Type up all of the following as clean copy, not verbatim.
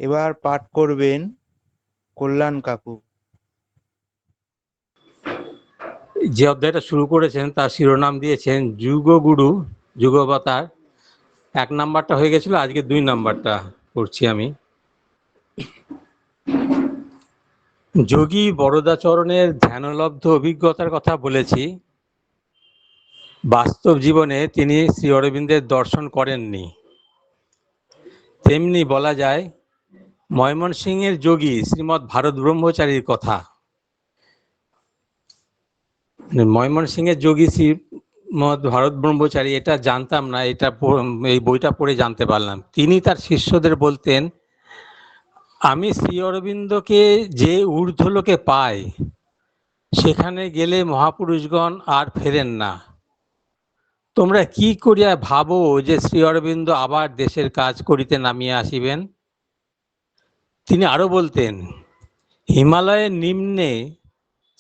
এবার পাঠ করবেন কল্যাণ কাকু। যে অধ্যায়টা শুরু করেছেন তার শিরোনাম দিয়েছেন যুগগুরু যুগবতার। 1 নাম্বারটা হয়ে গেছিল, আজকে 2 নাম্বারটা করছি আমি। যোগী বরদাচরণের ধ্যানলব্ধ অভিজ্ঞতার কথা বলেছি। বাস্তব জীবনে তিনি শ্রী অরবিন্দের দর্শন করেননি। তেমনি বলা যায় ময়মনসিংহের যোগী শ্রীমৎ ভারত ব্রহ্মচারীর কথা। ময়মনসিংহের যোগী শ্রীমৎ ভারত ব্রহ্মচারী, এটা জানতাম না, এটা এই বইটা পড়ে জানতে পারলাম। তিনি তার শিষ্যদের বলতেন, আমি শ্রী অরবিন্দকে যে ঊর্ধ্বলোকে পাই সেখানে গেলে মহাপুরুষগণ আর ফেরেন না। তোমরা কি করিয়া ভাবো যে শ্রী অরবিন্দ আবার দেশের কাজ করিতে নামিয়া আসিবেন? তিনি আরো বলতেন, হিমালয়ের নিম্নে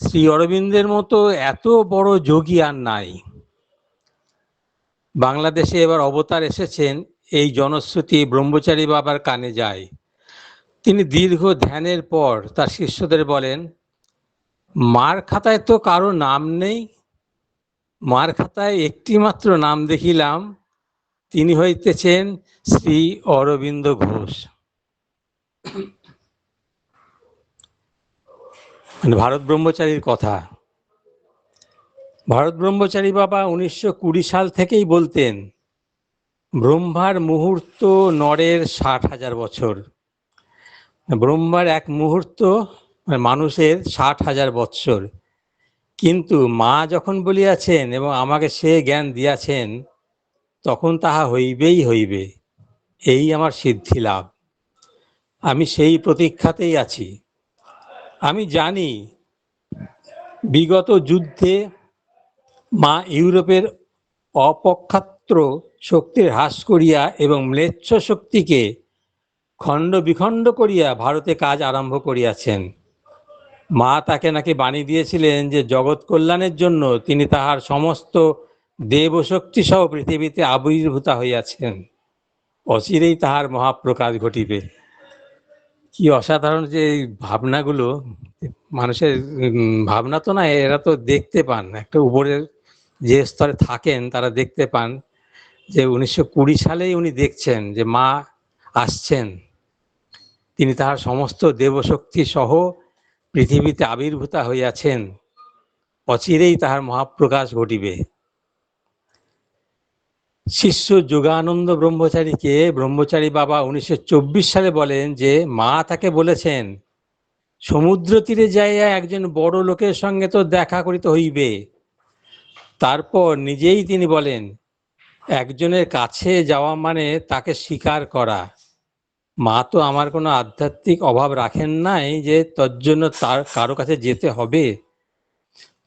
শ্রী অরবিন্দের মতো এত বড় যোগী আর নাই। বাংলাদেশে এবার অবতার এসেছেন, এই জনশ্রুতি ব্রহ্মচারী বাবার কানে যায়। তিনি দীর্ঘ ধ্যানের পর তার শিষ্যদের বলেন, মার খাতায় তো কারো নাম নেই, মার খাতায় একটি মাত্র নাম দেখিলাম, তিনি হইতেছেন শ্রী অরবিন্দ ঘোষ। ভারত ব্রহ্মচারীর কথা। ভারত ব্রহ্মচারী বাবা 1920 সাল থেকেই বলতেন, ব্রহ্মার মুহূর্ত নরের 60,000 বছর। ব্রহ্মার এক মুহূর্ত মানুষের 60,000 বৎসর। কিন্তু মা যখন বলিয়াছেন এবং আমাকে সে জ্ঞান দিয়াছেন, তখন তাহা হইবেই হইবে, এই আমার সিদ্ধি লাভ। আমি সেই প্রতীক্ষাতেই আছি। আমি জানি বিগত যুদ্ধে মা ইউরোপের অপক্ষাত্র শক্তির হ্রাস করিয়া এবং ম্লেচ্ছ শক্তিকে খণ্ড বিখণ্ড করিয়া ভারতে কাজ আরম্ভ করিয়াছেন। মা তাকে নাকি বাণী দিয়েছিলেন যে জগৎ কল্যাণের জন্য তিনি তাহার সমস্ত দেবশক্তি সহ পৃথিবীতে আবির্ভূতা হইয়াছেন। অচিরেই তাহার মহাপ্রকাশ ঘটিবে। কি অসাধারণ যে এই ভাবনাগুলো! মানুষের ভাবনা তো না, এরা তো দেখতে পান, একটা উপরের যে স্তরে থাকেন তারা দেখতে পান যে 1920 সালেই উনি দেখছেন যে মা আসছেন, তিনি তাহার সমস্ত দেবশক্তি সহ পৃথিবীতে আবির্ভূতা হইয়াছেন, অচিরেই তাহার মহাপ্রকাশ ঘটিবে। শিষ্য যোগানন্দ ব্রহ্মচারীকে ব্রহ্মচারী বাবা 1924 সালে বলেন যে মা তাকে বলেছেন, সমুদ্র তীরে যাইয়া একজন বড় লোকের সঙ্গে তো দেখা করিতে হইবে। তারপর নিজেই তিনি বলেন, একজনের কাছে যাওয়া মানে তাকে স্বীকার করা। মা তো আমার কোনো আধ্যাত্মিক অভাব রাখেন নাই যে তজ্জন্য তার কারো কাছে যেতে হবে।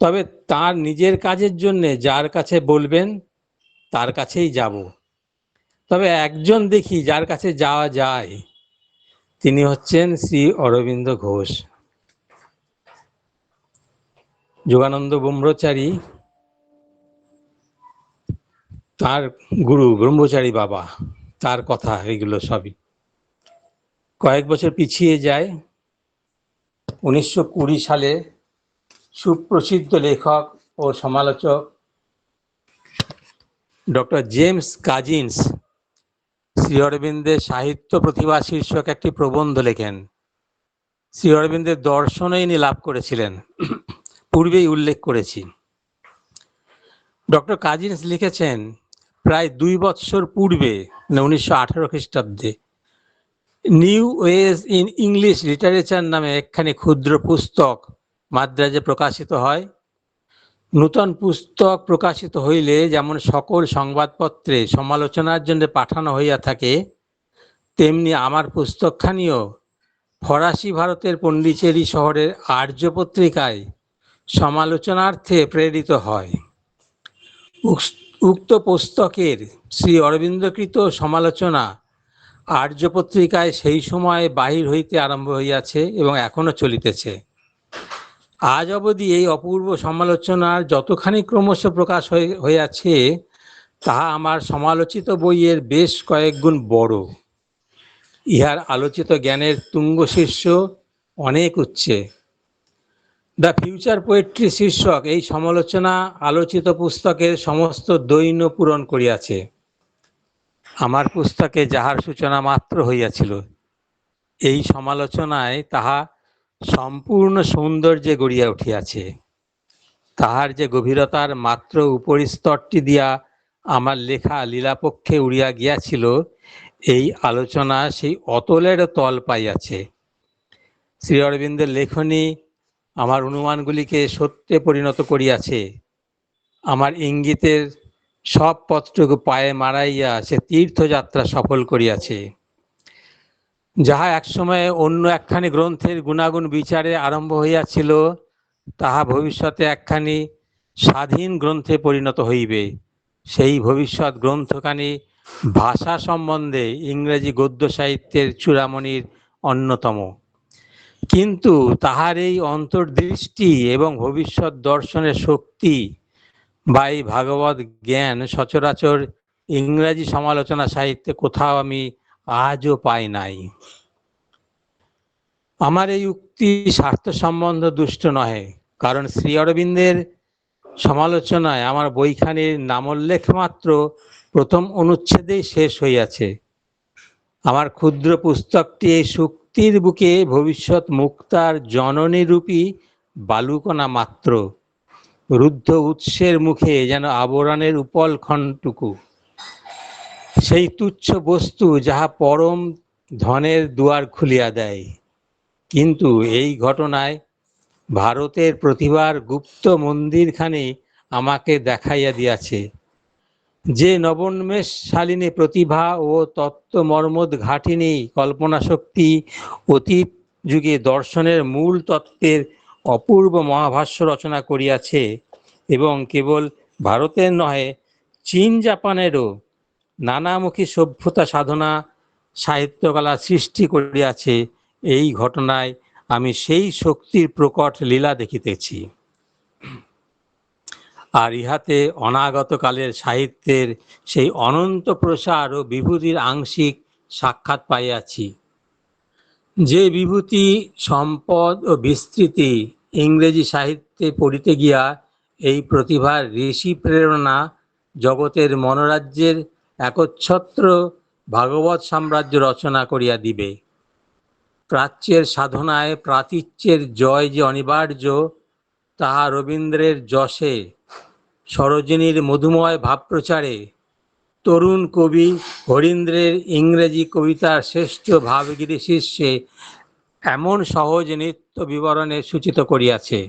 তবে তার নিজের কাজের জন্যে যার কাছে বলবেন তার কাছেই যাব। তবে একজন দেখি যার কাছে যাওয়া যায়, তিনি হচ্ছেন শ্রী অরবিন্দ ঘোষ। যোগানন্দ ব্রহ্মচারী, তার গুরু ব্রহ্মচারী বাবা, তার কথা এগুলো সবই। কয়েক বছর পিছিয়ে যায়, 1920 সালে সুপ্রসিদ্ধ লেখক ও সমালোচক ডক্টর জেমস কাজিন্স শ্রী অরবিন্দের সাহিত্য প্রতিভা শীর্ষক একটি প্রবন্ধ লেখেন। শ্রী অরবিন্দের দর্শনই ইনি লাভ করেছিলেন, পূর্বেই উল্লেখ করেছি। ডক্টর কাজিন্স লিখেছেন, প্রায় 2 বৎসর পূর্বে, 1918 খ্রিস্টাব্দে, new wedge in English literature নামে একখানি ক্ষুদ্র পুস্তক মাদ্রাজে প্রকাশিত হয়। নূতন পুস্তক প্রকাশিত হইলে যেমন সকল সংবাদপত্রে সমালোচনার জন্য পাঠানো হইয়া থাকে, তেমনি আমার পুস্তকখানিও ফরাসি ভারতের পণ্ডিচেরি শহরের আর্য পত্রিকায় সমালোচনার্থে প্রেরিত হয়। উক্ত পুস্তকের শ্রী অরবিন্দকৃত সমালোচনা আর্য পত্রিকায় সেই সময় বাহির হইতে আরম্ভ হইয়াছে এবং এখনো চলিতেছে। আজ অবধি এই অপূর্ব সমালোচনার যতখানি ক্রমশ প্রকাশ হইয়াছে, তাহা আমার সমালোচিত বইয়ের বেশ কয়েক গুণ বড়। ইহার আলোচিত জ্ঞানের তুঙ্গ শীর্ষ অনেক উচ্চে। দ্য ফিউচার পোয়েট্রি শীর্ষক এই সমালোচনা আলোচিত পুস্তকের সমস্ত দৈন্য পূরণ করিয়াছে। আমার পুস্তকে যাহার সূচনা মাত্র হইয়াছিল, এই সমালোচনায় তাহা সম্পূর্ণ সৌন্দর্যে গড়িয়া উঠিয়াছে। তাহার যে গভীরতার মাত্র উপরিস্তরটি দিয়া আমার লেখা লীলাপক্ষে উড়িয়া গিয়াছিল, এই আলোচনা সেই অতলের তল পাইয়াছে। শ্রী অরবিন্দের লেখনী আমার অনুমানগুলিকে সত্যে পরিণত করিয়াছে। আমার ইঙ্গিতের সব পত্রটুকু পায়ে মারাইয়া সে তীর্থযাত্রা সফল করিয়াছে। যাহা একসময় অন্য একখানি গ্রন্থের গুণাগুণ বিচারে আরম্ভ হইয়াছিল, তাহা ভবিষ্যতে একখানি স্বাধীন গ্রন্থে পরিণত হইবে। সেই ভবিষ্যৎ গ্রন্থখানি ভাষা সম্বন্ধে ইংরেজি গদ্য সাহিত্যের চূড়ামণির অন্যতম। কিন্তু তাহার এই অন্তর্দৃষ্টি এবং ভবিষ্যৎ দর্শনের শক্তি বা এই ভাগবত জ্ঞান সচরাচর ইংরাজি সমালোচনা সাহিত্যে কোথাও আমি আজও পাই নাই। আমার এই উক্তি স্বার্থ সম্বন্ধ দুষ্ট নহে, কারণ শ্রী অরবিন্দের সমালোচনায় আমার বইখানির নামোল্লেখ মাত্র প্রথম অনুচ্ছেদেই শেষ হইয়াছে। আমার ক্ষুদ্র পুস্তকটি এই শুক্তির বুকে ভবিষ্যৎ মুক্তার জননীরূপী বালুকণা মাত্র, রুদ্ধ উৎসের মুখে যেন আবরণের উপলক্ষণটুকু, সেই তুচ্ছ বস্তু যাহা পরম ধনের দুয়ার খুলিয়া দেয়। কিন্তু এই ঘটনায় ভারতের প্রতিভার গুপ্ত মন্দিরখানি আমাকে দেখাইয়া দিয়াছে। যে নবোন্মেষশালিনী প্রতিভা ও তত্ত্বমর্মদ ঘাটিনী কল্পনা শক্তি অতীত যুগে দর্শনের মূল তত্ত্বের অপূর্ব মহাভাষ্য রচনা করিয়াছে এবং কেবল ভারতের নহে, চীন জাপানেরও নানামুখী সভ্যতা সাধনা সাহিত্যকলা সৃষ্টি করিয়াছে, এই ঘটনায় আমি সেই শক্তির প্রকট লীলা দেখিতেছি। আর ইহাতে অনাগত কালের সাহিত্যের সেই অনন্ত প্রসার ও বিভূতির আংশিক সাক্ষাৎ পাইয়াছি। যে বিভূতি, সম্পদ ও বিস্তৃতি ইংরেজি সাহিত্যে পড়িতে গিয়া এই প্রতিভার ঋষি প্রেরণা জগতের মনোরাজ্যের একচ্ছত্র ভাগবত সাম্রাজ্য রচনা করিয়া দিবে। প্রাচ্যের সাধনায় প্রাতীচ্যের জয় যে অনিবার্য, তাহা রবীন্দ্রের যশে, সরোজিনীর মধুময় ভাবপ্রচারে, তরুণ কবি হরীন্দ্রের ইংরেজি কবিতার শ্রেষ্ঠ ভাবগিরি শীর্ষে এমন সহজ নিত্য বিবরণে সূচিত করিয়াছে।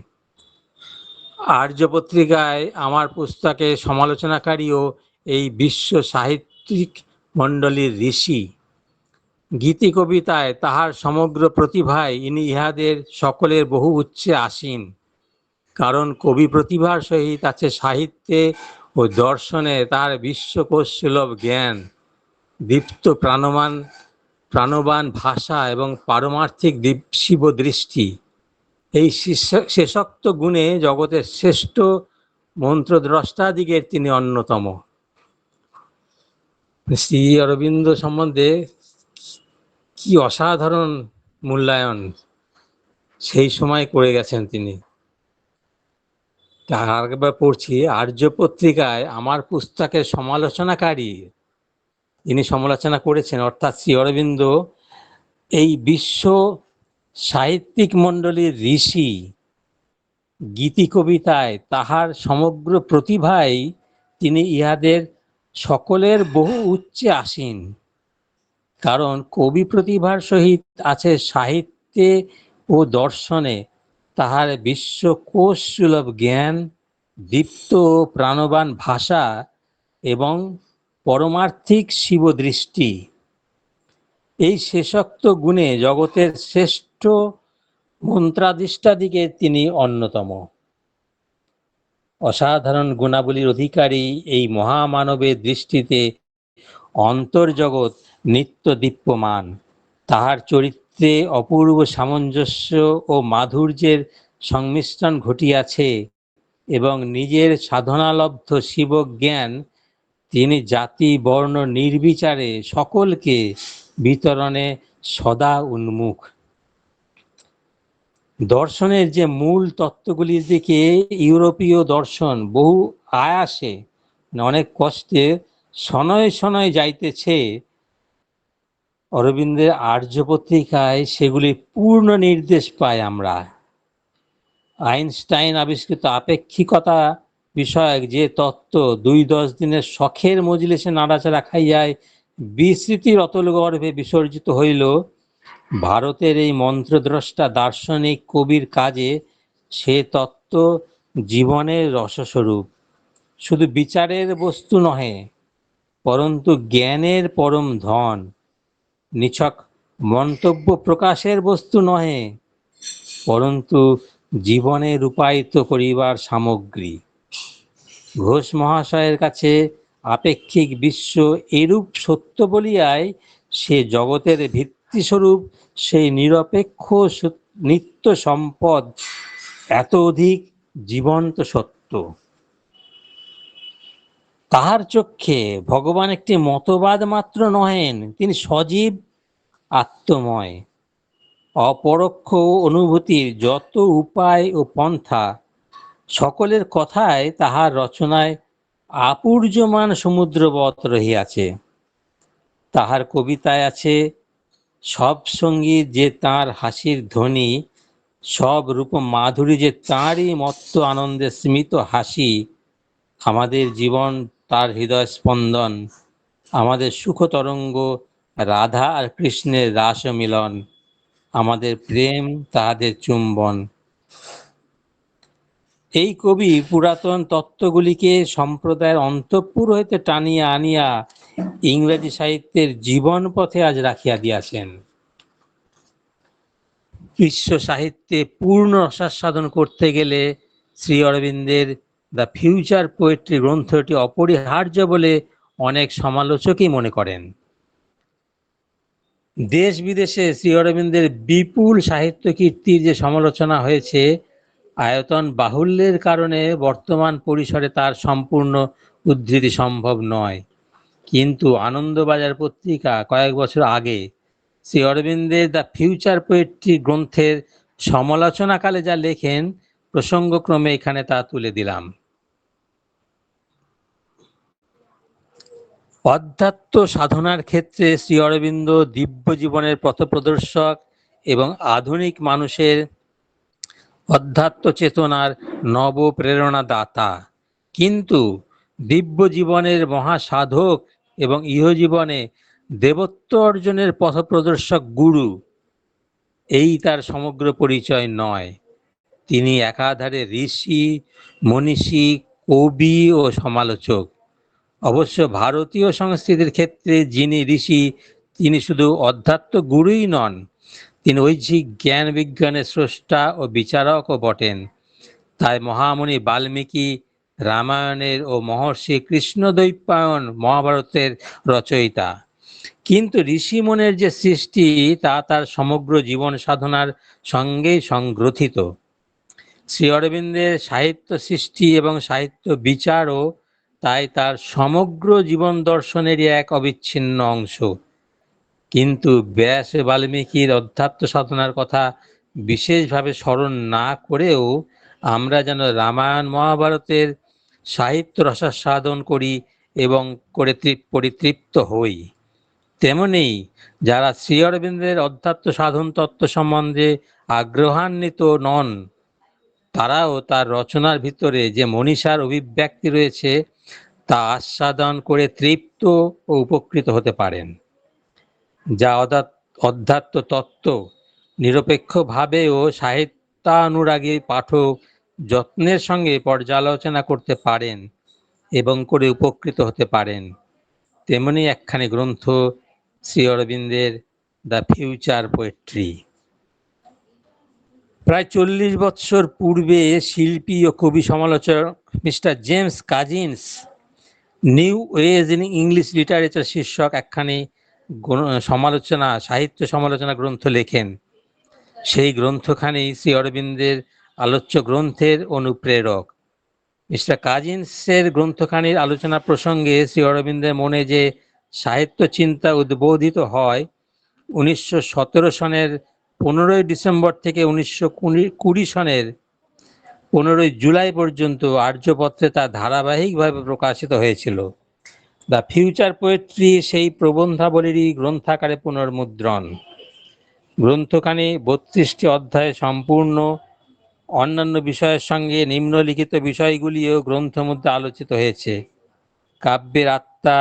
আর্য পত্রিকায় আমার পুস্তকে সমালোচনাকারীও এই বিশ্ব সাহিত্যিক মণ্ডলীর ঋষি। গীতি কবিতায় তাহার সমগ্র প্রতিভায় ইনি ইহাদের সকলের বহু উচ্চে আসীন। কারণ কবি প্রতিভার সহিত আছে সাহিত্যে ও দর্শনে তার বিশ্বকোষ সুলভ জ্ঞান, দীপ্ত প্রাণবান ভাষা এবং পারমার্থিক শিবদৃষ্টি। এই শেষোক্ত গুণে জগতের শ্রেষ্ঠ মন্ত্রদ্রষ্টাদিগের তিনি অন্যতম। শ্রী অরবিন্দ সম্বন্ধে কি অসাধারণ মূল্যায়ন সেই সময় করে গেছেন তিনি। তার আরেকবার পড়ছি, আর্য পত্রিকায় আমার পুস্তকের সমালোচনাকারী, যিনি সমালোচনা করেছেন অর্থাৎ শ্রী অরবিন্দ, এই বিশ্ব সাহিত্যিক মণ্ডলীর ঋষি। গীতি কবিতায় তাহার সমগ্র প্রতিভায় তিনি ইহাদের সকলের বহু উচ্চে আসীন। কারণ কবি প্রতিভার সহিত আছে সাহিত্যে ও দর্শনে তাহার বিশ্বকোষ সুলভ জ্ঞান, দীপ্ত প্রাণবান ভাষা এবং পরমার্থিক শিবদৃষ্টি। এই শেষোক্ত গুণে জগতের শ্রেষ্ঠ মন্ত্রাদিষ্টাদিকে তিনি অন্যতম। অসাধারণ গুণাবলীর অধিকারী এই মহামানবের দৃষ্টিতে অন্তর্জগৎ নিত্য দীপ্যমান। তাহার চরিত্রে অপূর্ব সামঞ্জস্য ও মাধুর্যের সংমিশ্রণ ঘটিয়াছে এবং নিজের সাধনালব্ধ শিবজ্ঞান তিনি জাতি বর্ণ নির্বিচারে সকলকে বিতরণে সদা উন্মুখ। দর্শনের যে মূল তত্ত্বগুলির দিকে ইউরোপীয় দর্শন বহু আয়াসে অনেক কষ্টে শনয় শনয় যাইতেছে, অরবিন্দের আর্য পত্রিকায় সেগুলি পূর্ণ নির্দেশ পাই আমরা। আইনস্টাইন আবিষ্কৃত আপেক্ষিকতা বিষয়ক যে তত্ত্ব 2-10 দিনের শখের মজলিসে নাড়াচাড়া খাইয়াই বিস্মৃতির অতল গর্ভে বিসর্জিত হইল, ভারতের এই মন্ত্রদ্রষ্টা দার্শনিক কবির কাজে সে তত্ত্ব জীবনের রসস্বরূপ, শুধু বিচারের বস্তু নহে, পরন্তু জ্ঞানের পরম ধন, নিছক মন্তব্য প্রকাশের বস্তু নহে, পরন্তু জীবনে রূপায়িত করিবার সামগ্রী। ঘোষ মহাশয়ের কাছে আপেক্ষিক বিশ্ব এরূপ সত্য বলিয়াই সে জগতের ভিত্তিস্বরূপ সেই নিরপেক্ষ নিত্য সম্পদ এত অধিক জীবন্ত সত্য। তাহার চক্ষে ভগবান একটি মতবাদ মাত্র নহেন, তিনি সজীব আত্মময়। অপরোক্ষ অনুভূতির যত উপায় ও পন্থা, সকলের কথায় তাহার রচনায় আপূর্যমান সমুদ্রবৎ রহিয়াছে। তাহার কবিতায় আছে সব সঙ্গীত যে তাঁর হাসির ধ্বনি, সব রূপ মাধুরী যে তাঁরই মত্ত আনন্দে স্মিত হাসি, আমাদের জীবন তার হৃদয় স্পন্দন, আমাদের সুখ তরঙ্গ রাধা আর কৃষ্ণের রাস মিলন, আমাদের প্রেম তাহাদের চুম্বন। এই কবি পুরাতন তত্ত্বগুলিকে সম্প্রদায়ের অন্তঃপুর হইতে টানিয়া আনিয়া ইংরেজি সাহিত্যের জীবন পথে আজ রাখিয়া দিয়াছেন। বিশ্ব সাহিত্যে পূর্ণ রসাস্বাদন করতে গেলে শ্রী অরবিন্দের দ্য ফিউচার পোয়েট্রি গ্রন্থটি অপরিহার্য বলে অনেক সমালোচকই মনে করেন। দেশ বিদেশে শ্রী অরবিন্দের বিপুল সাহিত্য কীর্তির যে সমালোচনা হয়েছে, আয়তন বাহুল্যের কারণে বর্তমান পরিসরে তার সম্পূর্ণ উদ্ধৃতি সম্ভব নয়। কিন্তু আনন্দবাজার পত্রিকা কয়েক বছর আগে শ্রী অরবিন্দের দ্য ফিউচার পোয়েট্রি গ্রন্থের সমালোচনাকালে যা লেখেন, প্রসঙ্গক্রমে এখানে তা তুলে দিলাম। অধ্যাত্ম সাধনার ক্ষেত্রে শ্রী অরবিন্দ দিব্য জীবনের পথপ্রদর্শক এবং আধুনিক মানুষের অধ্যাত্ম চেতনার নব প্রেরণা দাতা, কিন্তু দিব্য জীবনের মহাসাধক এবং ইহজীবনে দেবত্ব অর্জনের পথপ্রদর্শক গুরু, এই তার সমগ্র পরিচয় নয়। তিনি একাধারে ঋষি, মনীষী, কবি ও সমালোচক। অবশ্য ভারতীয় সংস্কৃতির ক্ষেত্রে যিনি ঋষি, তিনি শুধু অধ্যাত্ম গুরুই নন, তিনি ঐহিক জ্ঞান বিজ্ঞানের স্রষ্টা ও বিচারকও বটেন। তাই মহামুনি বাল্মীকি রামায়ণের ও মহর্ষি কৃষ্ণদ্বৈপায়ন মহাভারতের রচয়িতা। কিন্তু ঋষিমনের যে সৃষ্টি, তা তার সমগ্র জীবন সাধনার সঙ্গেই সংগ্রথিত। শ্রী অরবিন্দের সাহিত্য সৃষ্টি এবং সাহিত্য বিচারও তাই তার সমগ্র জীবন দর্শনেরই এক অবিচ্ছিন্ন অংশ। কিন্তু ব্যাস বাল্মীকির অধ্যাত্ম সাধনার কথা বিশেষভাবে স্মরণ না করেও আমরা যেন রামায়ণ মহাভারতের সাহিত্য রসাস্বাদন করি এবং করে পরিতৃপ্ত হই। তেমনি যারা শ্রী অরবিন্দের অধ্যাত্ম সাধন তত্ত্ব সম্বন্ধে আগ্রহান্বিত নন, তারাও তার রচনার ভিতরে যে মনীষার অভিব্যক্তি রয়েছে, তা আস্বাদন করে তৃপ্ত ও উপকৃত হতে পারেন। যা অধ্যাত্ম তত্ত্ব নিরপেক্ষভাবে ও সাহিত্যানুরাগী পাঠক যত্নের সঙ্গে পর্যালোচনা করতে পারেন এবং করে উপকৃত হতে পারেন, তেমনি একখানি গ্রন্থ শ্রী অরবিন্দের দ্য ফিউচার পোয়েট্রি। প্রায় 40 বৎসর পূর্বে শিল্পী ও কবি সমালোচক mister James Cousins new wedge in English literature শীর্ষক একখানি সাহিত্য সমালোচনা গ্রন্থ লেখেন। সেই গ্রন্থখানি শ্রী অরবিন্দের আলোচ্য গ্রন্থের অনুপ্রেরক। মিস্টার কাজিন্সের গ্রন্থখানির আলোচনা প্রসঙ্গে শ্রী অরবিন্দের মনে যে সাহিত্য চিন্তা উদ্বোধিত হয়, 1917 সনের 15ই ডিসেম্বর থেকে 1920 সনের 15ই জুলাই পর্যন্ত আর্যপত্রে তা ধারাবাহিকভাবে প্রকাশিত হয়েছিল। দ্য ফিউচার পোয়েট্রি সেই প্রবন্ধাবলীরই গ্রন্থাকারে পুনর্মুদ্রণ। গ্রন্থখানি 32টি অধ্যায়ে সম্পূর্ণ, অন্যান্য বিষয়ের সঙ্গে নিম্নলিখিত বিষয়গুলিও গ্রন্থের মধ্যে আলোচিত হয়েছে। কাব্যের আত্মা,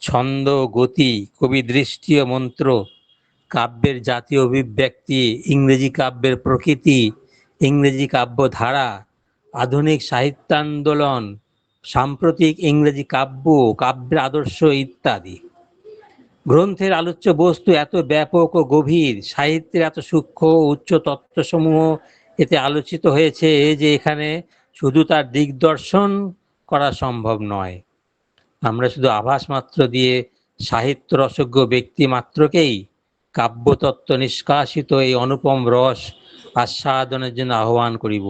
ছন্দ, গতি, কবি দৃষ্টি ও মন্ত্র, কাব্যের জাতীয় অভিব্যক্তি, ইংরেজি কাব্যের প্রকৃতি, ইংরেজি কাব্যধারা, আধুনিক সাহিত্যান্দোলন, সাম্প্রতিক ইংরেজি কাব্য, কাব্যের আদর্শ ইত্যাদি। গ্রন্থের আলোচ্য বস্তু এত ব্যাপক ও গভীর, সাহিত্যের এত সূক্ষ্ম ও উচ্চ তত্ত্বসমূহ এতে আলোচিত হয়েছে যে এখানে শুধু তার দিগদর্শন করা সম্ভব নয়। আমরা শুধু আভাস মাত্র দিয়ে সাহিত্য রসজ্ঞ ব্যক্তি মাত্রকেই কাব্যতত্ত্ব নিষ্কাশিত এই অনুপম রস আস্বাদনের জন্য আহ্বান করিব।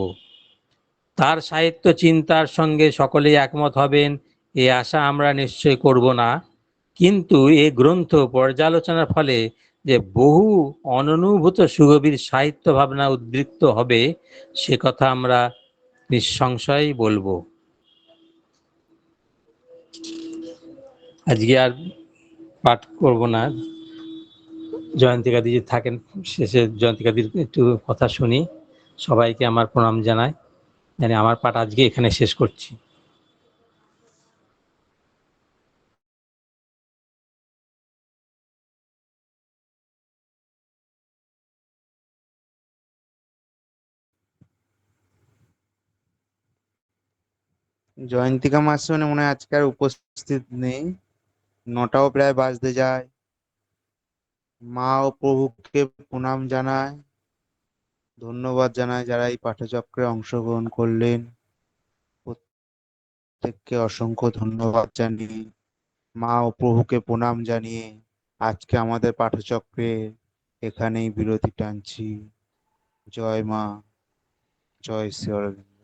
তার সাহিত্য চিন্তার সঙ্গে সকলেই একমত হবেন এ আশা আমরা নিশ্চয় করব না, কিন্তু এ গ্রন্থ পর্যালোচনার ফলে যে বহু অননুভূত সুগভীর সাহিত্য ভাবনা উদ্বৃত্ত হবে সে কথা আমরা নিঃসংশয় বলবো। আজকে আর পাঠ করব না, জয়ন্তিকাদি থাকেন, শেষে জয়ন্তিকাদির একটু কথা শুনি। সবাইকে আমার প্রণাম জানাই, জানি আমার পাঠ আজকে এখানে শেষ করছি। জয়ন্তিকা মাসি মানে মনে হয় আজকে আর উপস্থিত নেই, 9টাও প্রায় বাজতে যায়। মা ও প্রভুকে প্রণাম জানায়, ধন্যবাদ জানায় যারা এই পাঠচক্রে অংশগ্রহণ করলেন। প্রত্যেককে অসংখ্য ধন্যবাদ জানিয়ে, মা ও প্রভুকে প্রণাম জানিয়ে আজকে আমাদের পাঠচক্রে এখানেই বিরতি টানছি। জয় মা, জয় শ্রী অরবিন্দ।